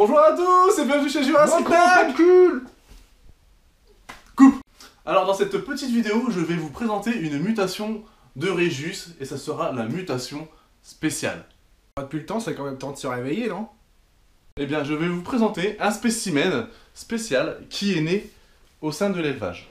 Bonjour à tous et bienvenue chez Jurassic Park. Coupe. Alors dans cette petite vidéo, je vais vous présenter une mutation de Régis et ça sera la mutation spéciale. Depuis le temps, c'est quand même temps de se réveiller, non? Eh bien, je vais vous présenter un spécimen spécial qui est né au sein de l'élevage.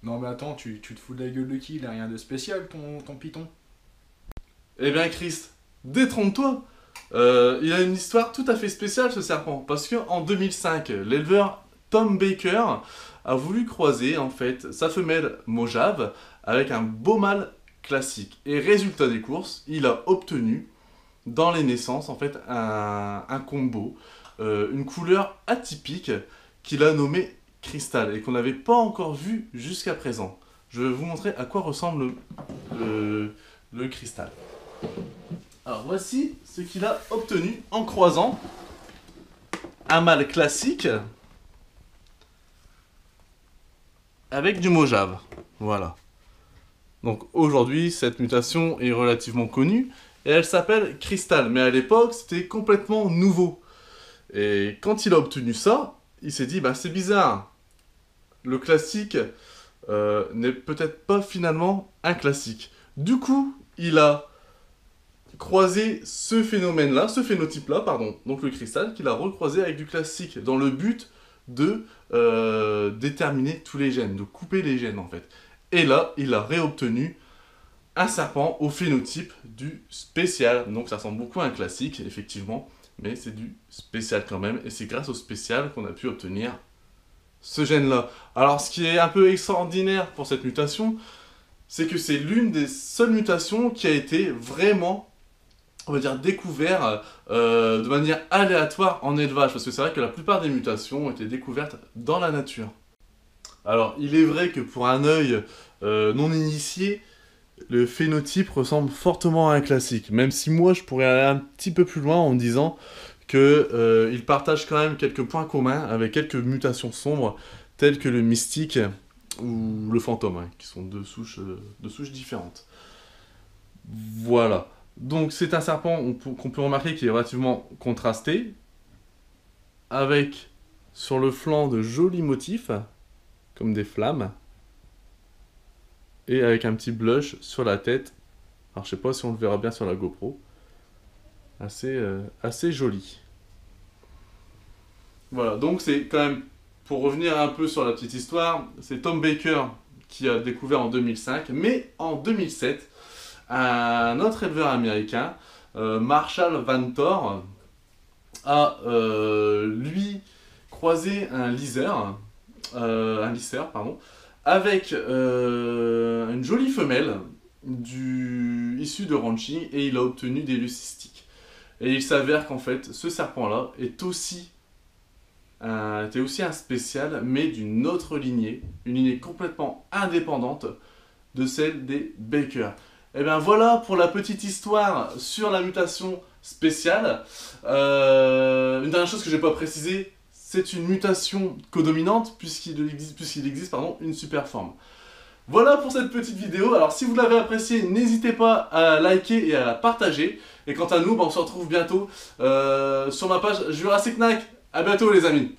Non mais attends, tu te fous de la gueule de qui? Il a rien de spécial, ton python? Eh bien, Christ, détrompe-toi. Il a une histoire tout à fait spéciale, ce serpent, parce qu'en 2005, l'éleveur Tom Baker a voulu croiser en fait sa femelle Mojave avec un beau mâle classique. Et résultat des courses, il a obtenu dans les naissances en fait un combo, une couleur atypique qu'il a nommé Cristal et qu'on n'avait pas encore vu jusqu'à présent. Je vais vous montrer à quoi ressemble le cristal. Alors voici ce qu'il a obtenu en croisant un mâle classique avec du Mojave. Voilà. Donc aujourd'hui, cette mutation est relativement connue et elle s'appelle Cristal. Mais à l'époque, c'était complètement nouveau. Et quand il a obtenu ça, il s'est dit, bah c'est bizarre. Le classique n'est peut-être pas finalement un classique. Du coup, il a croisé ce phénomène-là, ce phénotype-là, pardon, donc le cristal, qu'il a recroisé avec du classique, dans le but de déterminer tous les gènes, de couper les gènes en fait. Et là, il a réobtenu un serpent au phénotype du spécial. Donc ça ressemble beaucoup à un classique, effectivement, mais c'est du spécial quand même, et c'est grâce au spécial qu'on a pu obtenir ce gène-là. Alors ce qui est un peu extraordinaire pour cette mutation, c'est que c'est l'une des seules mutations qui a été vraiment, on va dire, découverte de manière aléatoire en élevage, parce que c'est vrai que la plupart des mutations ont été découvertes dans la nature. Alors il est vrai que pour un œil non initié, le phénotype ressemble fortement à un classique, même si moi je pourrais aller un petit peu plus loin en me disant qu'il partage quand même quelques points communs avec quelques mutations sombres, telles que le mystique ou le fantôme, hein, qui sont deux souches différentes. Voilà. Donc c'est un serpent qu'on peut remarquer qui est relativement contrasté, avec sur le flanc de jolis motifs, comme des flammes, et avec un petit blush sur la tête. Alors je sais pas si on le verra bien sur la GoPro. Assez joli. Voilà, donc c'est quand même, pour revenir un peu sur la petite histoire, c'est Tom Baker qui a découvert en 2005, mais en 2007, un autre éleveur américain, Marshall Van Tor, a lui croisé un lisseur, avec une jolie femelle issue de ranching, et il a obtenu des leucistiques. Et il s'avère qu'en fait, ce serpent-là était aussi un spécial, mais d'une autre lignée, une lignée complètement indépendante de celle des Baker. Et bien voilà pour la petite histoire sur la mutation spéciale. Une dernière chose que je n'ai pas précisé, c'est une mutation codominante puisqu'il existe une superforme. Voilà pour cette petite vidéo. Alors si vous l'avez appréciée, n'hésitez pas à liker et à la partager. Et quant à nous, on se retrouve bientôt sur ma page Jurassic Park. A bientôt les amis.